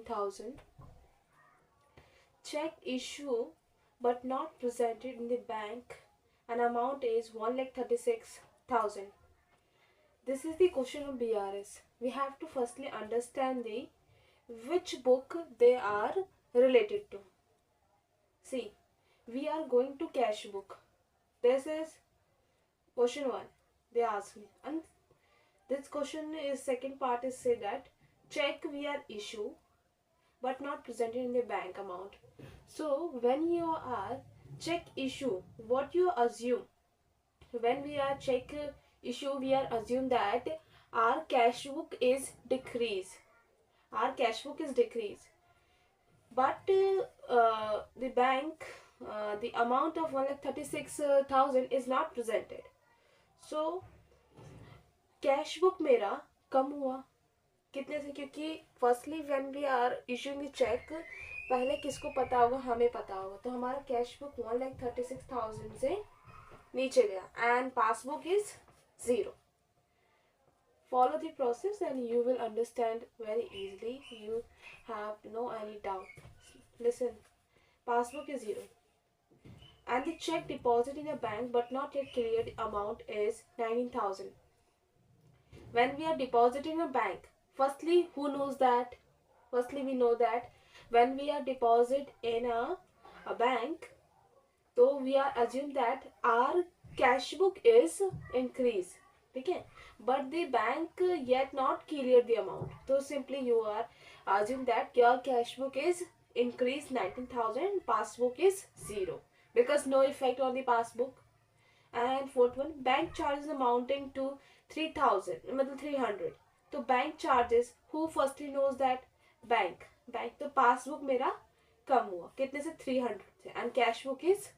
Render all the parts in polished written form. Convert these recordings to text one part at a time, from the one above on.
20,000. Check issue but not presented in the bank. An amount is 1,36,000. This is the question of BRS. We have to firstly understand the which book they are related to. See, we are going to cash book. This is question 1. They ask me, and this question is second part is say that check we are issue but not presented in the bank amount. So when you are check issue, what you assume? When we are check issue, we are assume that our cash book is decrease. Our cash book is decrease. But the bank, the amount of 1,36,000 is not presented. So cash book मेरा कम हुआ कितने से, क्योंकि firstly when we are issuing the cheque, पहले किसको पता होगा? हमें पता होगा. तो हमारा कैश बुक 1,36,000 से नीचे गया and passbook is 0. Follow the process and you will understand very easily. You have no any doubt. Listen, passbook is 0 and the check deposit in a bank but not yet cleared amount is 19,000. When we are depositing a bank, firstly who knows that? Firstly we know that when we are deposit in a bank, so we are assume that our cash book is increase. ठीक है, but the bank yet not clear the amount. So simply you are assume that your cash book is increase 19,000, passbook is 0 because no effect on the passbook. And fourth one, bank charges amounting to 3,000 मतलब 300. तो bank charges who firstly knows that? Bank. तो passbook मेरा कम हुआ कितने से? 300 से and cash book is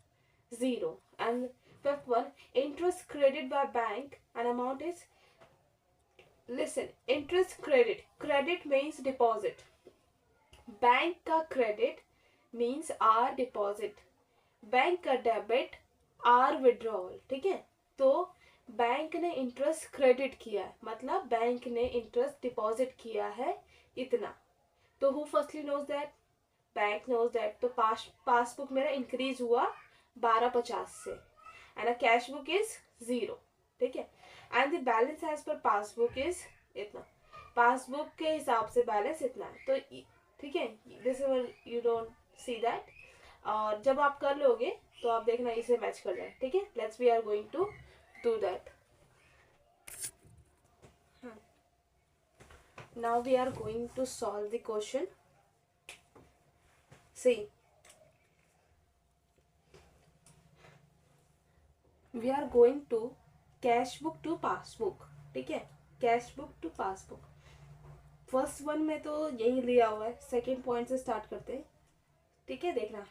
0. And fifth one, interest credit by bank and amount is, listen, interest credit means deposit. Bank का credit means our deposit. Bank का debit are withdrawal. ठीक है, तो बैंक ने इंटरेस्ट क्रेडिट किया है, मतलब bank ने इंटरेस्ट डिपॉजिट किया है इतना. तो who firstly knows that? Bank knows that. तो पासबुक मेरा इंक्रीज हुआ 1250 से एंड कैश बुक इज 0. ठीक है, and the balance as per passbook is इतना. पासबुक के हिसाब से बैलेंस इतना है. तो ठीक है, this you don't see that. और जब आप कर लोगे तो आप देखना इसे मैच कर जाए. ठीक है, let's we are going to do that. Now we are going to solve the question. See, we are going to cash book to passbook. ठीक है, cash book to passbook. First one में तो यही लिया हुआ है, सेकेंड पॉइंट से start करते हैं. ठीक है, देखना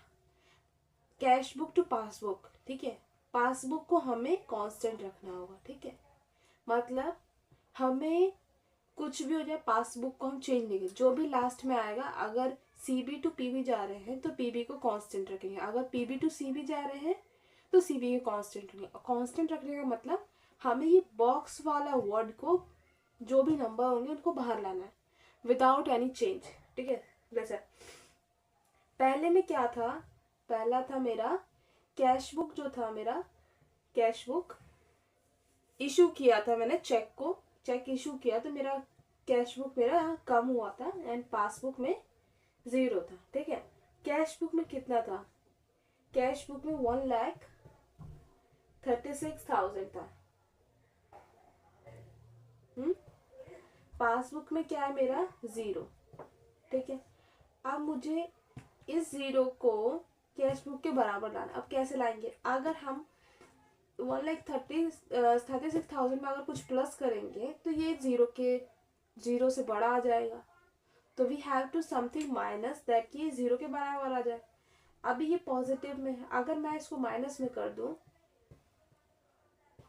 कैश बुक टू पासबुक. ठीक है, पासबुक को हमें कांस्टेंट रखना होगा. ठीक है, मतलब हमें कुछ भी हो जाए पासबुक को हम चेंज नहीं करेंगे. जो भी लास्ट में आएगा, अगर सीबी टू पीबी जा रहे हैं तो पीबी को कांस्टेंट रखेंगे, अगर पीबी टू सीबी जा रहे हैं तो सीबी को कांस्टेंट रखेंगे. कांस्टेंट रखने का मतलब हमें ये बॉक्स वाला वर्ड को जो भी नंबर होंगे उनको बाहर लाना है विदाउट एनी चेंज. ठीक है, जैसे पहले में क्या था? पहला था मेरा कैश बुक, जो था मेरा कैश बुक इशू किया था मैंने, चेक को चेक इशू किया तो मेरा कैश बुक मेरा कम हुआ था एंड पासबुक में 0 था. ठीक है, कैश बुक में कितना था? कैश बुक में 1,36,000 था. पासबुक में क्या है मेरा? 0. ठीक है, अब मुझे इस 0 को कैश बुक के बराबर लाना. अब कैसे लाएंगे? अगर हम 1,36,000 में अगर कुछ प्लस करेंगे तो ये 0 से बड़ा आ जाएगा. तो we have to something minus that कि 0 के बराबर आ जाए. अभी ये पॉजिटिव में है, अगर मैं इसको माइनस में कर दूं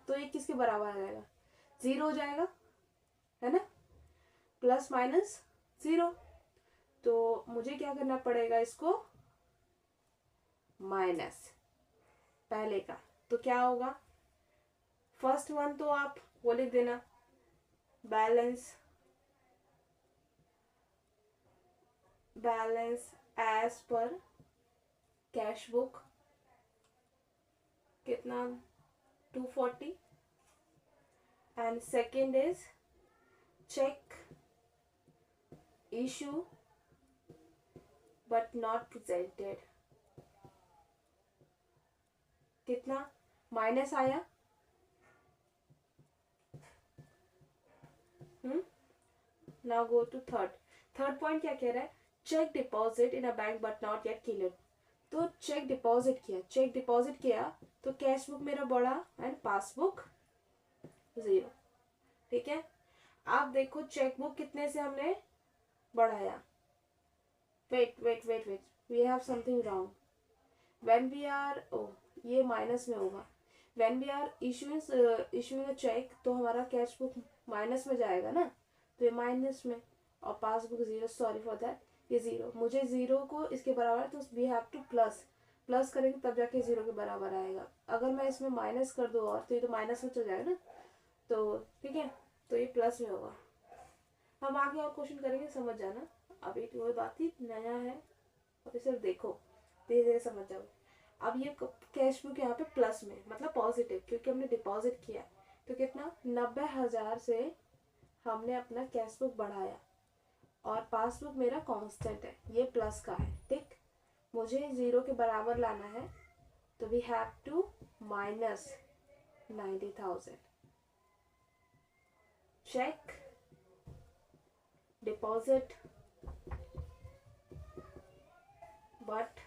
तो ये किसके बराबर आ जाएगा? 0 हो जाएगा, है ना. Plus minus 0. तो मुझे क्या करना पड़ेगा? इसको माइनस पहले का. तो क्या होगा? फर्स्ट वन तो आप वो लिख देना, बैलेंस एज पर कैश बुक कितना 240 and second is cheque issue but not presented कितना माइनस आया now go to third point क्या कह रहा है cheque deposit in a bank but not yet cleared तो चेक डिपॉजिट किया तो कैश बुक मेरा बढ़ा एंड पासबुक 0 ठीक है। आप देखो चेक बुक कितने से हमने बढ़ाया wait we have something wrong when we are ये माइनस में होगा when we are issuing a cheque तो हमारा कैश बुक माइनस में जाएगा ना तो ये माइनस में और पासबुक 0 सॉरी फॉर दैट ये 0 मुझे 0 को इसके बराबर तो वी हैव टू प्लस करेंगे तब जाके 0 के बराबर आएगा। अगर मैं इसमें माइनस कर दूँ और तो ये तो माइनस में चल जाएगा ना तो ठीक है तो ये प्लस में होगा। हम आगे और क्वेश्चन करेंगे समझ जाना अभी तो वो बात ही नया है अभी सिर्फ देखो धीरे धीरे समझ जाओ। अब ये कैश बुक यहाँ पे प्लस में मतलब पॉजिटिव क्योंकि हमने डिपॉजिट किया तो कितना 90,000 से हमने अपना कैश बुक बढ़ाया और पासबुक मेरा कांस्टेंट है ये प्लस का है ठीक। मुझे 0 के बराबर लाना है तो we have to minus 90,000 cheque deposit but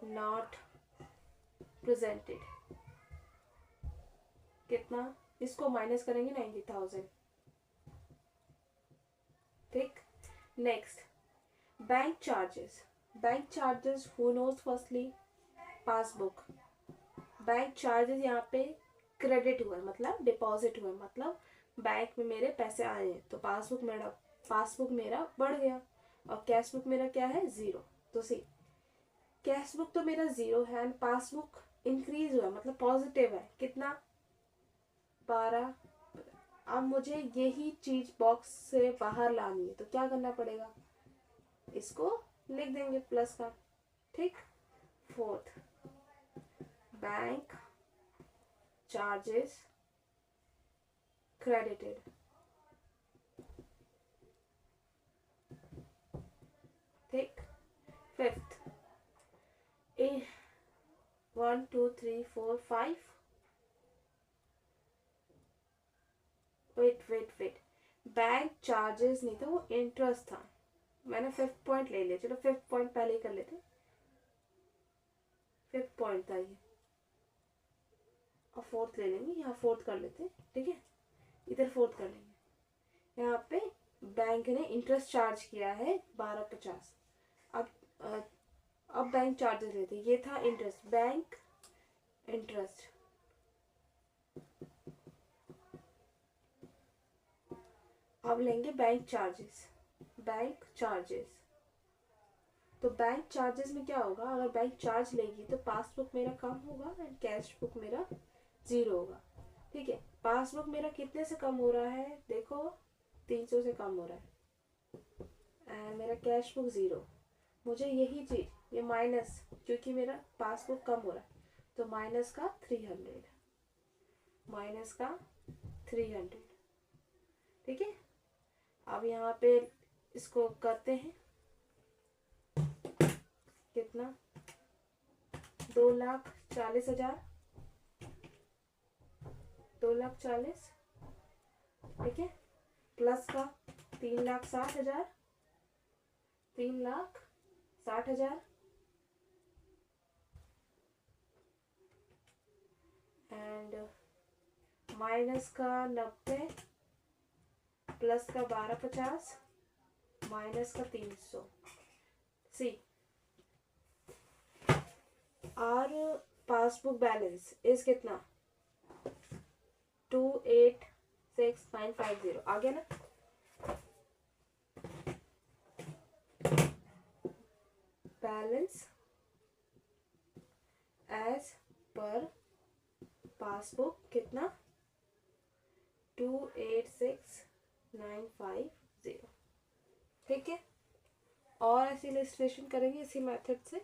not presented कितना इसको माइनस करेंगे 90,000 ठीक। Next bank charges who knows firstly passbook bank charges यहाँ पे क्रेडिट हुआ मतलब डिपॉजिट हुआ मतलब बैंक में मेरे पैसे आए हैं तो पासबुक मेरा बढ़ गया और कैश बुक मेरा क्या है 0 तो सी कैश बुक तो मेरा 0 है एंड पासबुक इंक्रीज हुआ मतलब पॉजिटिव है कितना 12। अब मुझे यही चीज बॉक्स से बाहर लानी है तो क्या करना पड़ेगा इसको लिख देंगे प्लस का ठीक। फोर्थ बैंक चार्जेस क्रेडिटेड ठीक। फिफ्थ 1 2 3 4 5 वेट बैंक चार्जेस नहीं था वो इंटरेस्ट था मैंने फिफ्थ पॉइंट ले लिया चलो फिफ्थ पॉइंट पहले ही कर लेते फिफ्थ पॉइंट था ये और फोर्थ ले लेंगे यहाँ फोर्थ कर लेते ठीक है इधर फोर्थ कर लेंगे। यहाँ पे बैंक ने इंटरेस्ट चार्ज किया है 1250 अब बैंक चार्जेस लेते ये था इंटरेस्ट बैंक इंटरेस्ट अब लेंगे बैंक चार्जेस तो बैंक चार्जेस में क्या होगा अगर बैंक चार्ज लेगी तो पासबुक मेरा कम होगा एंड कैश बुक मेरा 0 होगा ठीक है। पासबुक मेरा कितने से कम हो रहा है देखो 300 से कम हो रहा है एंड मेरा कैश बुक 0 मुझे यही चीज ये माइनस क्योंकि मेरा पासबुक कम हो रहा है तो माइनस का 300 ठीक है। अब यहाँ पे इसको करते हैं कितना 2,40,000 2,40,000 ठीक है प्लस का 3,60,000 एंड माइनस का 90 प्लस का 1250 माइनस का 300 C R passbook balance is कितना 286,950 आ गया ना। बैलेंस एज पर पासबुक कितना 286,950 ठीक है। और ऐसे इलस्ट्रेशन करेंगे इसी मेथड से,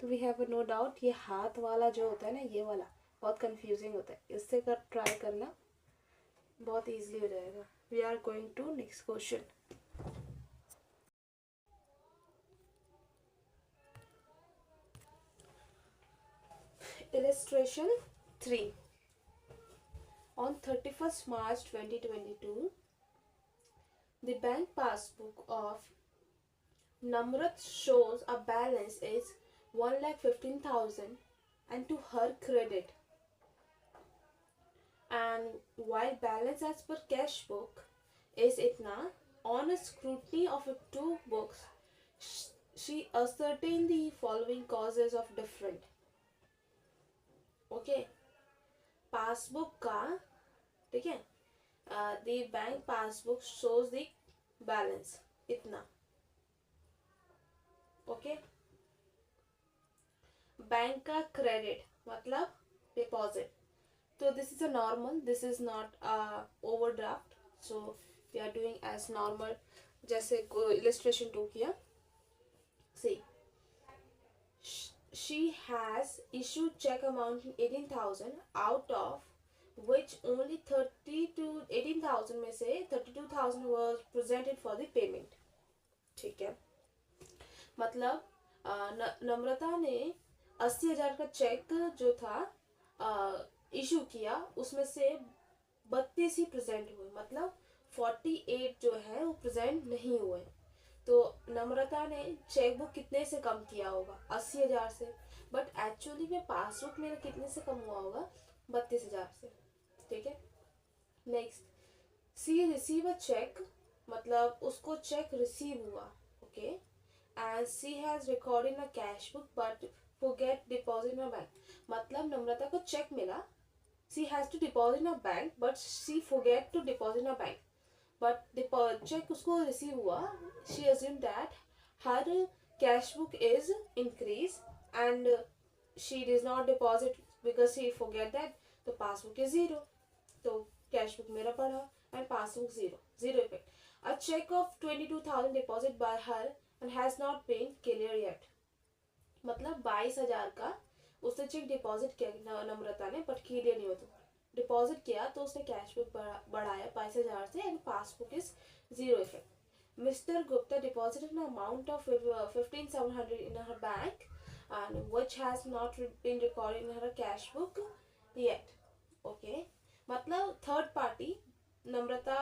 तो वी हैव नो डाउट ये हाथ वाला जो होता है ना, ये वाला बहुत कंफ्यूजिंग होता है, इससे कर ट्राई करना बहुत इजीली हो जाएगा। We are going to next question. Illustration 3. On 31st March 2022, the bank passbook of Namrat shows a balance is 1,15,000 and to her credit. And while balance as per cash book is itna, on a scrutiny of the two books, she ascertained the following causes of different. Okay, passbook का, ठीक है, the bank passbook shows the balance इतना। Okay, bank का credit मतलब deposit, तो this is a normal, this is not overdraft, so we are doing as normal, जैसे illustration 2 किया। सी, she has issued check amounting 18,000, out of which only 30 to 18,000 में से 32,000 was presented for the payment। ठीक है, मतलब नम्रता ने 80,000 का चेक जो था इशू किया, उसमें से 32 ही प्रेजेंट हुए, मतलब 48 जो है वो प्रेजेंट नहीं हुए। तो नम्रता ने चेकबुक कितने से कम किया होगा? 80,000 से, बट एक्चुअली में पासबुक मेरा कितने से कम हुआ होगा? 32,000 से। ठीक है, next, she receive a cheque, मतलब उसको चेक रिसीव हुआ। Okay, and she has record in a cash book but forget deposit in a bank, मतलब नम्रता को चेक मिला, she has to deposit in a bank but she forget to deposit in a bank, but cheque उसको receive हुआ, she assumed that her cash book is increased and she does not deposit because she forget that, तो passbook is zero, तो cash book मेरा बढ़ा and passbook zero effect. A check of 22,000 deposit by her and has not been clear yet, मतलब 22,000 का उसने check deposit किया नम्रता ने, but clear नहीं होता, डिपॉजिट किया तो उसने कैश बुक बढ़ाया 22,000 से and passbook is zero effect. Mr. Gupta deposited an amount of 15,700 in her bank and which has not been recorded in her cash book yet. Okay, मतलब third party नम्रता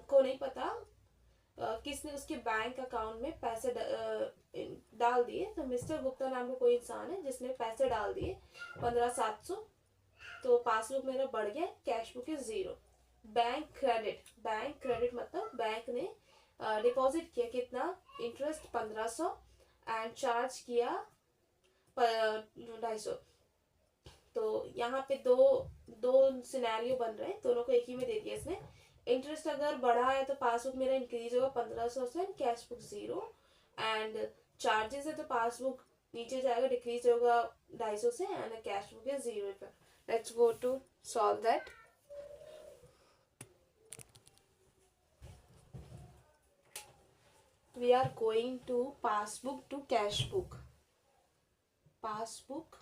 को नहीं पता किसने उसके बैंक अकाउंट में पैसे डाल दिए, तो मिस्टर गुप्ता नाम का कोई इंसान है जिसने पैसे डाल दिए 15,700, तो पासबुक मेरा बढ़ गया, cash book is zero. Bank credit मतलब बैंक ने डिपॉजिट किया कितना, इंटरेस्ट 1,500 एंड चार्ज किया 250, तो यहाँ पे दो सिनेरियो बन रहे हैं, दोनों को एक ही में दे दिया इसने। इंटरेस्ट अगर बढ़ा है तो पासबुक मेरा इंक्रीज होगा 1,500 से, cash book zero, and charges है तो पासबुक नीचे जाएगा, डिक्रीज होगा 250 से, एंड कैश बुक है जीरो पे। Let's go to solve that. we are going to passbook to cash book, passbook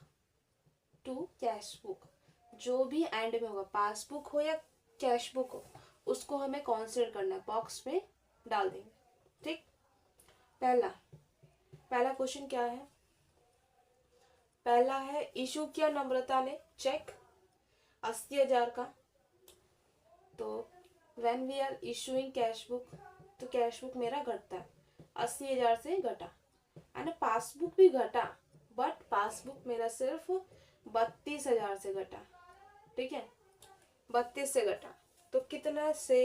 to cash book, जो भी एंड में होगा, पासबुक हो या कैश बुक हो, उसको हमें कॉन्सिडर करना है, बॉक्स में डाल देंगे। ठीक, पहला क्वेश्चन क्या है? पहला है इशू किया नम्रता ने चेक 80,000 का, तो when we are issuing cash book, तो कैश बुक मेरा घटता है 80,000 से घटा, एंड पासबुक भी घटा, बट पासबुक मेरा सिर्फ 32,000 से घटा। ठीक है, 32 से घटा, तो कितना से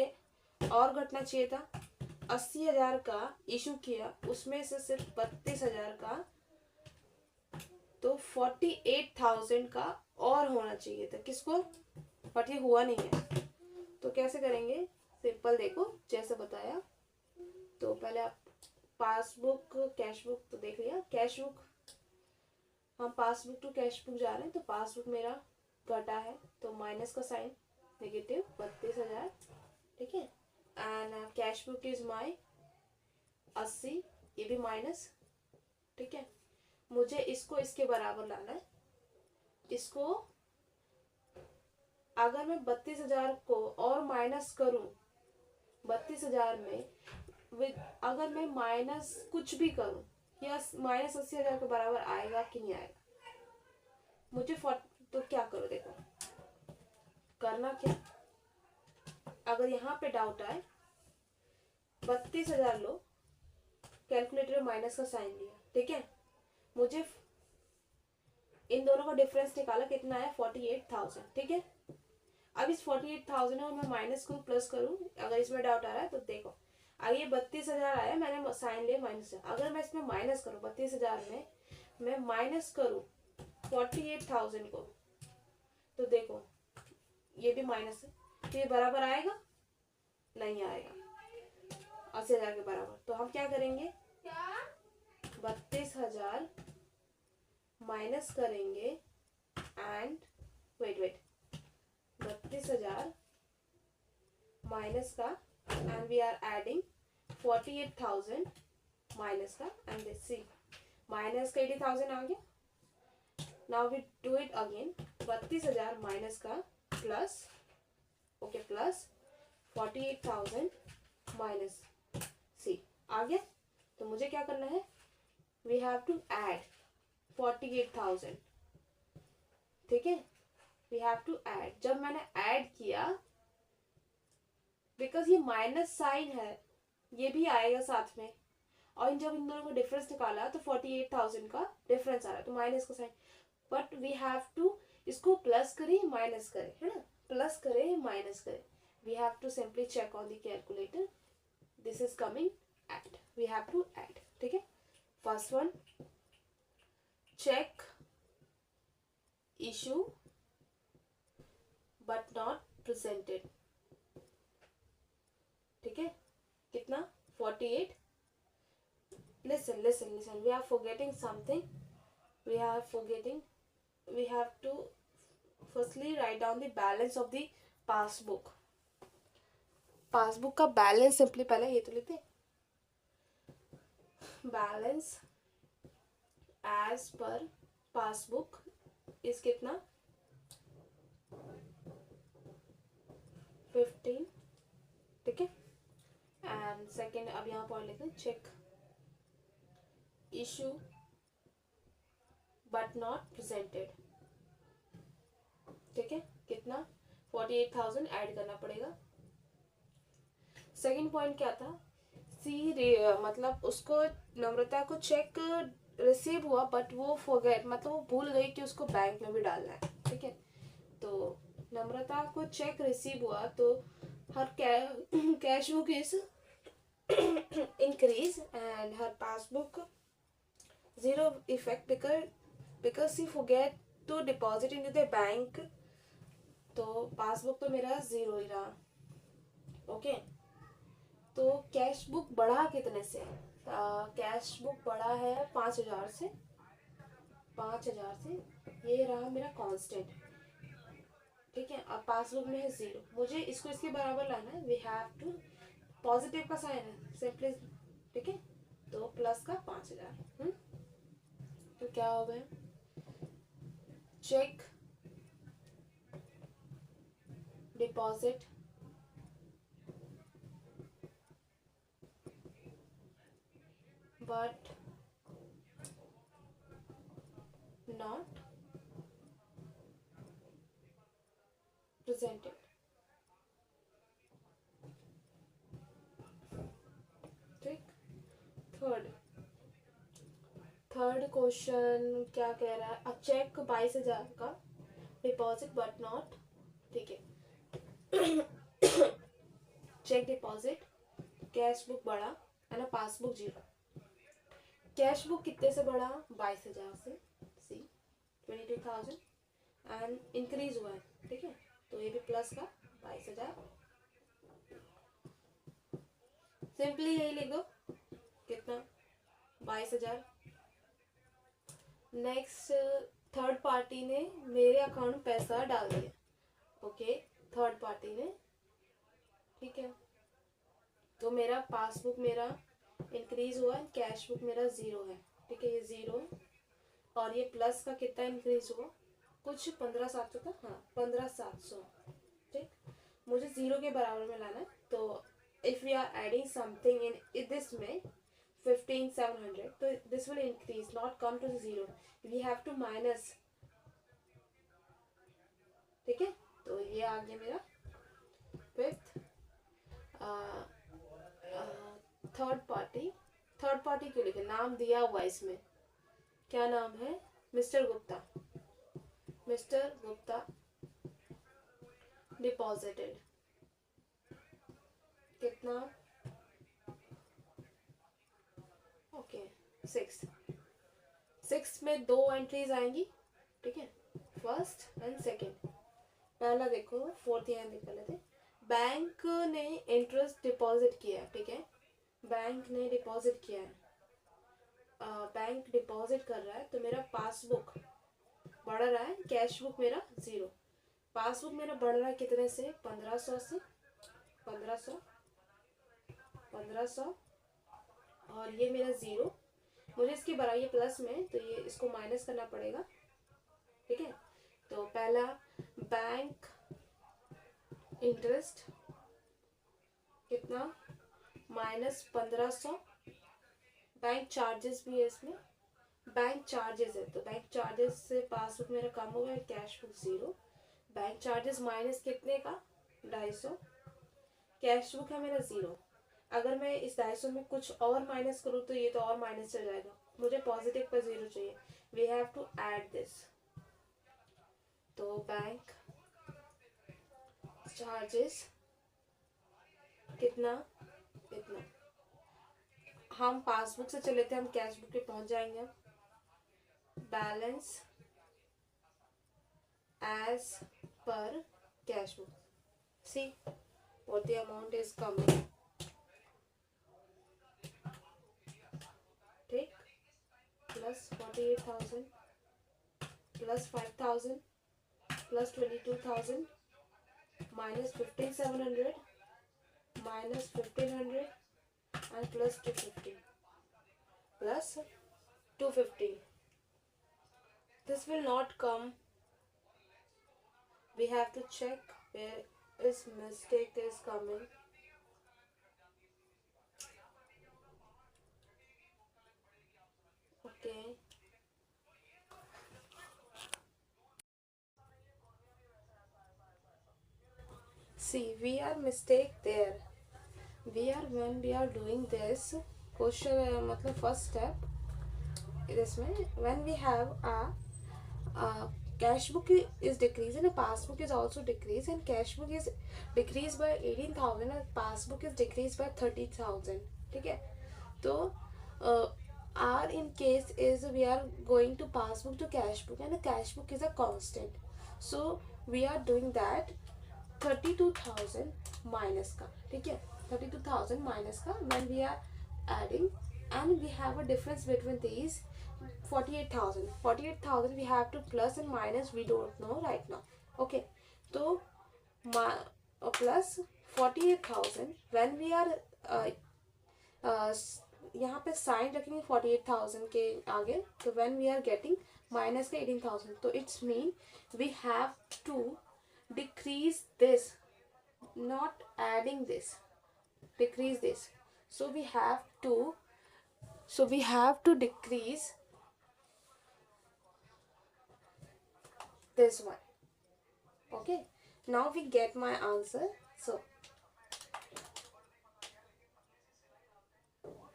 और घटना चाहिए था? 80,000 का इशू किया, उसमें से सिर्फ 32,000 का, तो 48,000 का और होना चाहिए था किसको, बट ये हुआ नहीं है, तो कैसे करेंगे? सिंपल, देखो जैसे बताया, तो पहले आप पासबुक कैश बुक तो देख लिया, कैश बुक हम पासबुक टू कैश बुक जा रहे हैं, तो पासबुक मेरा घटा है, तो माइनस का साइन, नेगेटिव 32,000। ठीक है, and cash book is my 80 ये भी माइनस, ठीक है। मुझे इसको इसके बराबर लाना है। इसको अगर मैं 32,000 को और माइनस करूं, 32,000 में अगर मैं माइनस कुछ भी करूं, या माइनस 80,000 के बराबर आएगा कि नहीं आएगा, मुझे तो क्या करो, देखो करना क्या। अगर यहाँ पे डाउट आए, 32,000 लो, कैलकुलेटर में माइनस का साइन लिया, ठीक है। मुझे इन दोनों का डिफरेंस निकाला, कितना है 48,000, ठीक है। अब इस 48,000 और मैं माइनस करूँ प्लस करूँ, अगर इसमें डाउट आ रहा है तो देखो, आगे 32,000 आया, मैंने साइन लिया माइनस। अगर मैं इसमें माइनस करूँ 32,000 में मैं माइनस करूँ 48,000 को, तो देखो ये भी माइनस है, तो ये बराबर आएगा, नहीं आएगा 80,000 के बराबर। तो हम क्या करेंगे, 32,000 माइनस करेंगे एंड वेट 32,000 माइनस का and we are adding 48,000 minus का एंड दिस सी माइनस का 80,000 आ गया। Now we do it again, 32,000 minus का plus, okay, plus 48,000 minus C आ गया। तो मुझे क्या करना है, वी हैव टू ऐड 48,000, ठीक है। वी हैव टू ऐड, जब मैंने ऐड किया, बिकॉज ये माइनस साइन है, ये भी आएगा साथ में, और जब इन दोनों का डिफरेंस निकाला तो 48,000 का डिफरेंस आ रहा है, तो माइनस का sign, but we have to इसको प्लस करें माइनस करें, है ना, प्लस करें माइनस करें, we have to simply check on the calculator, this is coming add, we have to add, ठीक है। First one, cheque issue but not presented, ठीक है, कितना 48, listen, we are forgetting something, we have to firstly write down the balance of the passbook का balance simply पहले ये तो लिखते हैं, बैलेंस एज पर पासबुक इस कितना 15, ठीक है। एंड सेकेंड, अब यहाँ पॉइंट लिखते हैं, cheque issue but not presented, ठीक है, कितना 48,000 ऐड करना पड़ेगा। सेकेंड पॉइंट क्या था, मतलब उसको, नम्रता को चेक रिसीव हुआ बट वो फॉरगेट, मतलब वो भूल गई कि उसको बैंक में भी डालना है, ठीक है। तो नम्रता को चेक रिसीव हुआ, तो her cash book is increase and her passbook zero effect because she forget to deposit into the bank, तो पासबुक तो मेरा जीरो ही रहा, ओके। तो कैश बुक बढ़ा कितने से, कैश बुक बढ़ा है 5,000 से, 5,000 से, ये रहा मेरा कांस्टेंट, ठीक है। अब पासबुक में है जीरो, मुझे इसको इसके बराबर लाना है, वी हैव टू, पॉजिटिव का साइन है सिंपली, ठीक है, तो प्लस का 5,000, तो क्या हो गया, cheque deposit but not presented, ठीक। थर्ड क्वेश्चन क्या कह रहा है, अब चेक 22,000 का डिपॉजिट बट नॉट, ठीक है, चेक डिपॉजिट, कैश बुक बढ़ा है ना, पासबुक जीरो, कैश बुक कितने से बढ़ा 22,000 से, सी 22,000 एंड इंक्रीज हुआ है, ठीक है, तो ये भी प्लस का 22,000, सिंपली यही लिख दो, कितना 22,000। नेक्स्ट, थर्ड पार्टी ने मेरे अकाउंट में पैसा डाल दिया, ओके, थर्ड पार्टी ने, ठीक है, तो मेरा पासबुक मेरा इंक्रीज हुआ है, कैश बुक मेरा 0 है, ठीक है, ये 0 है। और ये प्लस का कितना इंक्रीज हुआ, कुछ 15,700 का, हाँ 15,700, ठीक। मुझे 0 के बराबर में लाना है, तो if we are adding something in this में 15,700, तो this will increase not come to 0, we have to minus, ठीक है। तो ये आ गया मेरा फिफ्थ। थर्ड पार्टी क्यों लिखे, नाम दिया हुआ इसमें, क्या नाम है, mister Gupta. Mister Gupta deposited कितना, ओके 6 में 2 एंट्रीज आएंगी, ठीक है, फर्स्ट एंड सेकेंड। पहला देखो, फोर्थ यहाँ निकल लेते, बैंक ने इंटरेस्ट डिपॉजिट किया, ठीक है, बैंक ने डिपॉजिट किया है, बैंक डिपॉजिट कर रहा है, तो मेरा पासबुक बढ़ रहा है, कैश बुक मेरा 0। पासबुक मेरा बढ़ रहा है कितने से, 1500 से, 1500, और ये मेरा 0, मुझे इसकी बढ़ाई है प्लस में, तो ये इसको माइनस करना पड़ेगा, ठीक है। तो पहला बैंक इंटरेस्ट कितना, -1500, बैंक चार्जेस भी है इसमें, बैंक चार्जेस है, तो बैंक चार्जेस से पासबुक मेरा कम हो गया, cash book 0, bank charges minus कितने का, 250, कैश बुक है मेरा 0। अगर मैं इस 250 में कुछ और माइनस करूँ तो ये तो और माइनस चल जाएगा, मुझे पॉजिटिव पर 0 चाहिए, we have to add this. तो बैंक चार्जेस कितना, इतना, हम पासबुक से चले थे, हम कैश बुक पे पहुंच जाएंगे। बैलेंस एज पर cash book, see what the amount is coming, ठीक, plus 48,000 plus 5,000 plus 22,000 minus 15,700 minus 1,500 and plus 250 plus 250. This will not come. We have to check where this mistake is coming. Okay. See, we are mistake there. We are, when we are doing this question, मतलब first step इसमें, when we have a cash book is decreased and a passbook is also decreased, and cash book is decreased by 18,000 and passbook is decreased by 30,000, ठीक है। तो our in case is we are going to passbook to cash book, and a cash book is a constant, so we are doing that 32,000 minus का, ठीक है, 32,000 minus का, when we are adding, and we have a difference between these 48,000 we have to plus and minus, we don't know right now, okay। तो plus 48,000, when we are यहाँ पे sign रखेंगे 48,000 के आगे, तो when we are getting minus का 18,000, तो it's mean we have to decrease this, not adding this, decrease this, so we have to decrease this one, okay। Now we get my answer, so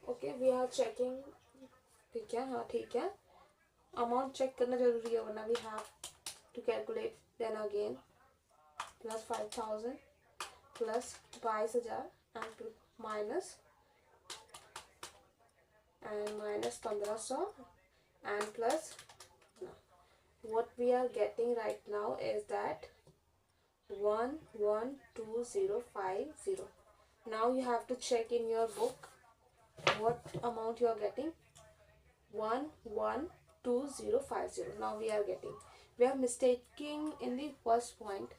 okay, we are checking, ठीक है, हाँ ठीक है, amount check करना जरूरी है, वरना we have to calculate then again, plus 5,000 plus 22,000 and minus 1,500 and plus, what we are getting right now is that 1,12050. Now you have to check in your book what amount you are getting, 1,12050. Now we are getting, we are mistaking in the first point,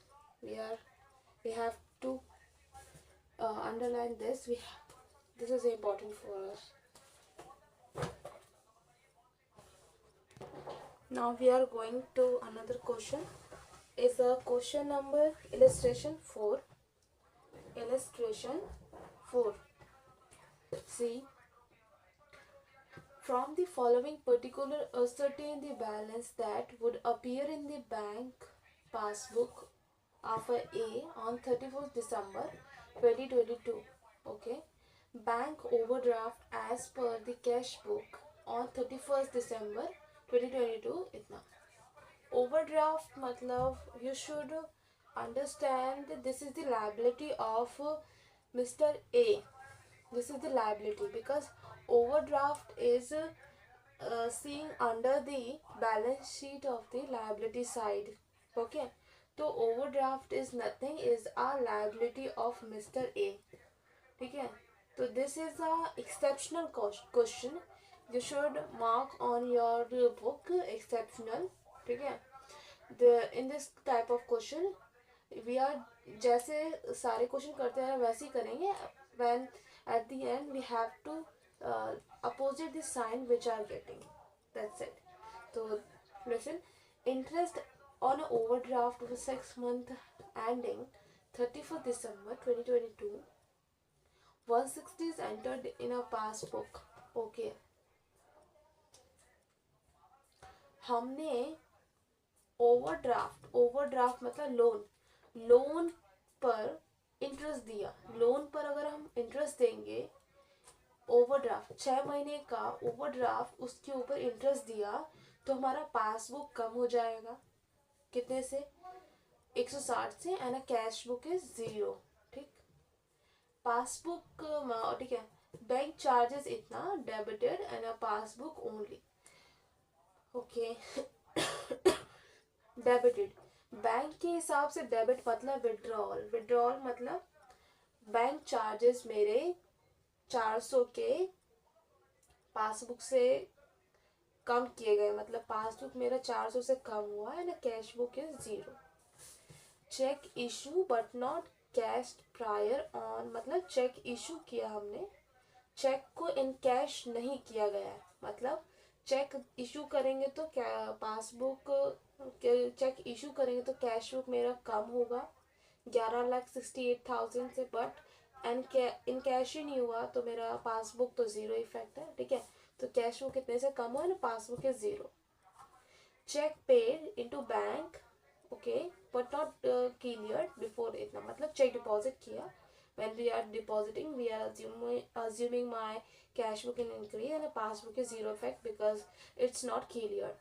we have to underline this, This is important for us. Now we are going to another question. Is a question number illustration 4. Illustration 4. See, from the following particular ascertain the balance that would appear in the bank passbook of a A on 31st December 2022. Okay. Bank overdraft as per the cash book on 31st December 2022 इतना. Overdraft मतलब you should understand that this is the liability of Mr. A. This is the liability because overdraft is seeing under the balance sheet of the liability side. Okay. So overdraft is nothing, is a liability of Mr. A. ठीक है. So this is a exceptional question. You should mark on your book exceptional. ठीक है. In this type of question we are जैसे सारे question करते हैं वैसे ही करेंगे. When at the end we have to opposite the sign which are getting. That's it. So listen, interest on an overdraft of a 6 month ending 31st December 2022, 160 is entered in a passbook. Okay. हमने overdraft मतलब loan पर interest दिया. Loan पर अगर हम interest देंगे, overdraft 6 महीने का ओवरड्राफ्ट उसके ऊपर इंटरेस्ट दिया तो हमारा पासबुक कम हो जाएगा. कितने से? 160 से. And cash book is 0. ठीक. पासबुक ठीक है. बैंक चार्जेस इतना debited and passbook only. Okay. Debited bank के हिसाब से. डेबिट मतलब विड्रॉल मतलब बैंक चार्जेस मेरे 400 के पासबुक से कम किए गए. मतलब पासबुक मेरा 400 से कम हुआ है. Cash book is 0. Check issue but not cash prior on मतलब चेक इशू किया हमने, चेक को इन कैश नहीं किया गया है. मतलब चेक इशू करेंगे तो क्या पासबुक चेक इशू करेंगे तो कैश बुक मेरा कम होगा 11,68,000 से. बट इन कैश ही नहीं हुआ तो मेरा पासबुक तो 0 इफेक्ट है. ठीक है. तो कैश बुक कितने से कम हुआ ना, passbook is 0. Check paid into bank. Okay. But not cleared before इतना मतलब चेक डिपॉजिट किया. When we are depositing, we are assuming my cash book in increase and a passbook is 0 effect because it's not cleared.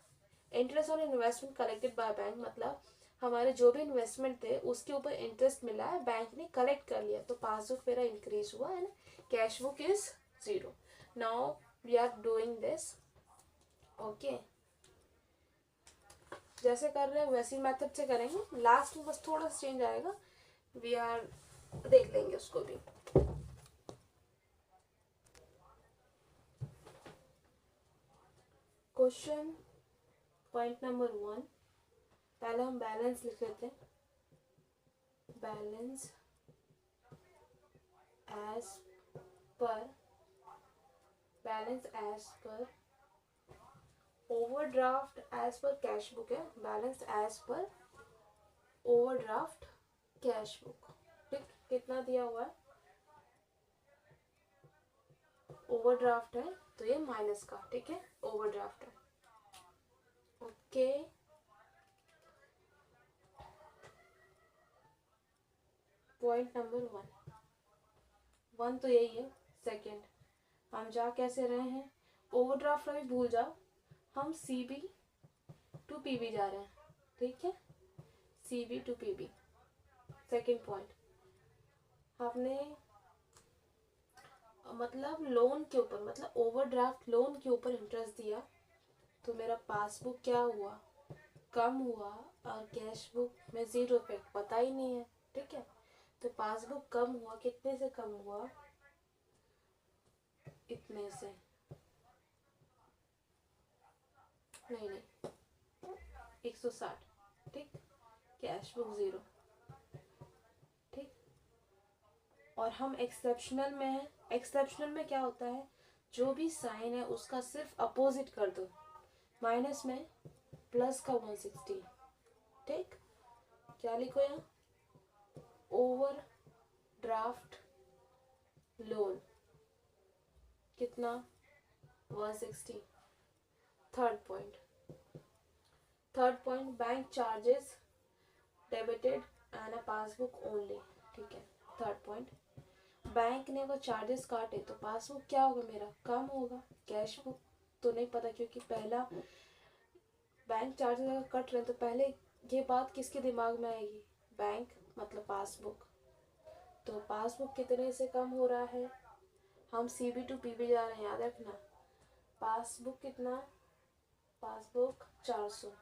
Interest on investment collected by bank मतलब हमारे जो भी investment थे उसके ऊपर इंटरेस्ट मिला है, बैंक ने कलेक्ट कर लिया तो पासबुक मेरा इंक्रीज हुआ है. Cash book is 0. Now we are doing this. Okay. जैसे कर रहे हैं वैसी मेथड से करेंगे. लास्ट में बस थोड़ा सा चेंज आएगा. वी आर देख लेंगे उसको भी. Question point number 1. पहले हम बैलेंस लिख लेते हैं. Balance as per overdraft as पर कैश बुक है. Balance as per overdraft cash book. ठीक. कितना दिया हुआ है? ओवरड्राफ्ट है तो ये माइनस का. ठीक है. ओवरड्राफ्ट है. ओके. पॉइंट नंबर 1 तो यही है. सेकंड हम जा कैसे रहे हैं? ओवरड्राफ्ट अभी भूल जाओ. हम CB टू PB जा रहे हैं. ठीक है. CB to PB. Second point हमने मतलब लोन के ऊपर मतलब ओवरड्राफ्ट लोन के ऊपर इंटरेस्ट दिया तो मेरा पासबुक क्या हुआ? कम हुआ. और कैश बुक में 0 इफेक्ट पता ही नहीं है. ठीक है. तो पासबुक कम हुआ. कितने से कम हुआ? इतने से. नहीं 160. ठीक. Cash book 0. ठीक. और हम एक्सेप्शनल में हैं एक्सेप्शनल में क्या होता है, जो भी साइन है उसका सिर्फ अपोजिट कर दो, माइनस में प्लस का 160, ठीक। क्या लिखो यहाँ, ओवर ड्राफ्ट लोन कितना 160। Third point bank charges debited and a passbook only, ठीक है। थर्ड पॉइंट, बैंक ने वो चार्जेस काटे तो पासबुक क्या होगा मेरा, कम होगा, कैश बुक तो नहीं पता, क्योंकि पहला बैंक चार्जेस अगर कट रहे हैं तो पहले ये बात किसके दिमाग में आएगी, बैंक मतलब पासबुक। तो पासबुक कितने से कम हो रहा है, हम CB टू PB जा रहे हैं, याद रखना। पासबुक कितना, पासबुक 400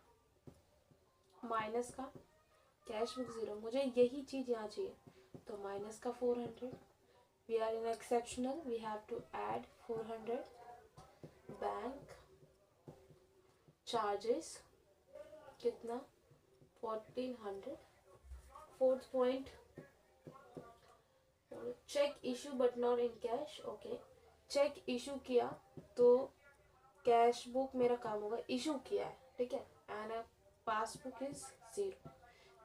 माइनस का कैश बुक 0, मुझे यही चीज़ यहाँ चाहिए, तो माइनस का 400। We are in exceptional, we have to add 400। Bank charges कितना 1400। Fourth point, check issue but not in cash, okay. Check issue किया तो कैश बुक मेरा काम होगा, इशू किया है, ठीक है, and passbook is 0।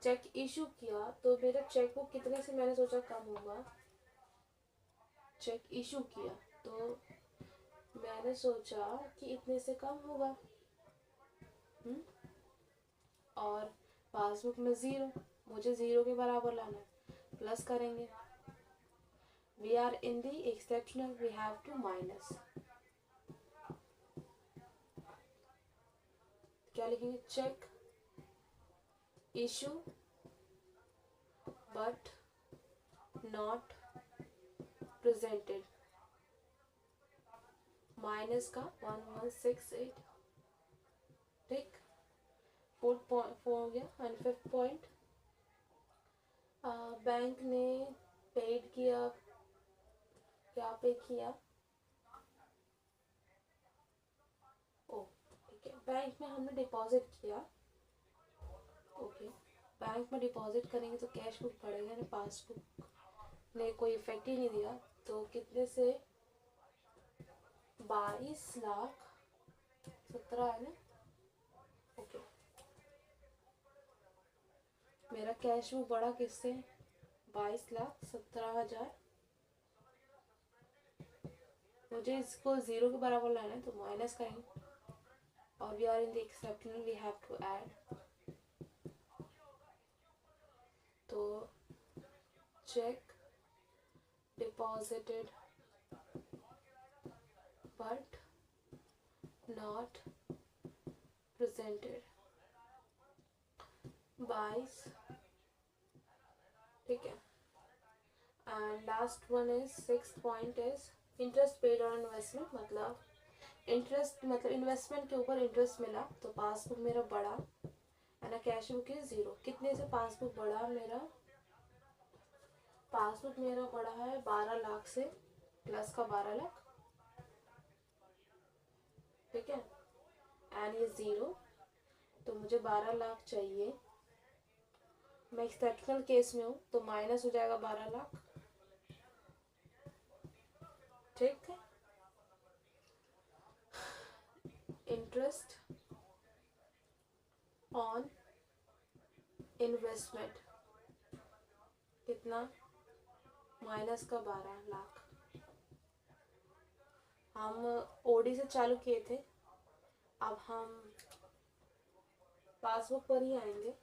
Check issue किया तो मेरा चेक बुक कितने से मैंने सोचा कम होगा, चेक इशू किया तो मैंने सोचा कि इतने से कम होगा, और पासबुक में 0, मुझे 0 के बराबर लाना है, प्लस करेंगे। We are in the exceptional, we have to minus, क्या लिखेंगे, check issue but not presented, minus का 1168, ठीक। फोर्थ पॉइंट 4 हो गया। एंड फिफ्थ पॉइंट, बैंक ने पेड किया, क्या पे किया, ओ ठीक है, बैंक में हमने डिपॉजिट किया, ओके। बैंक में डिपॉजिट करेंगे तो कैश बुक बढ़ेगा ना, पासबुक ने कोई इफेक्ट ही नहीं दिया, तो कितने से 22,17,000 है ना, ओके। मेरा कैश बुक बढ़ा किससे, 22,17,000, मुझे इसको 0 के बराबर लाना है तो माइनस करेंगे, और we are in the exceptional, we have to add, तो cheque deposited but not presented 22, ठीक है। And last one is, sixth point is interest paid on investment, मतलब इंटरेस्ट मतलब इन्वेस्टमेंट के ऊपर इंटरेस्ट मिला तो पासबुक मेरा बढ़ा, है ना, कैश बुक इज 0। कितने से पासबुक बढ़ा मेरा, पासबुक मेरा बढ़ा है 12 लाख से, प्लस का 12 लाख, ठीक है, एंड ये 0, तो मुझे 12 लाख चाहिए, मैं एक्सेप्शनल केस में हूँ तो माइनस हो जाएगा 12 लाख, ठीक है। इंटरेस्ट ऑन इन्वेस्टमेंट कितना, माइनस का 12 लाख। हम ओडी से चालू किए थे, अब हम पासबुक पर ही आएंगे।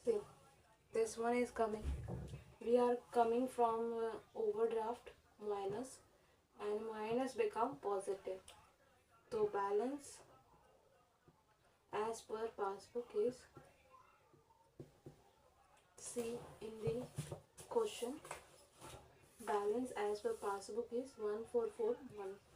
See, this one is coming. We are coming from overdraft minus, and minus become positive. So balance as per passbook is, see in the question, balance as per passbook is 144,1.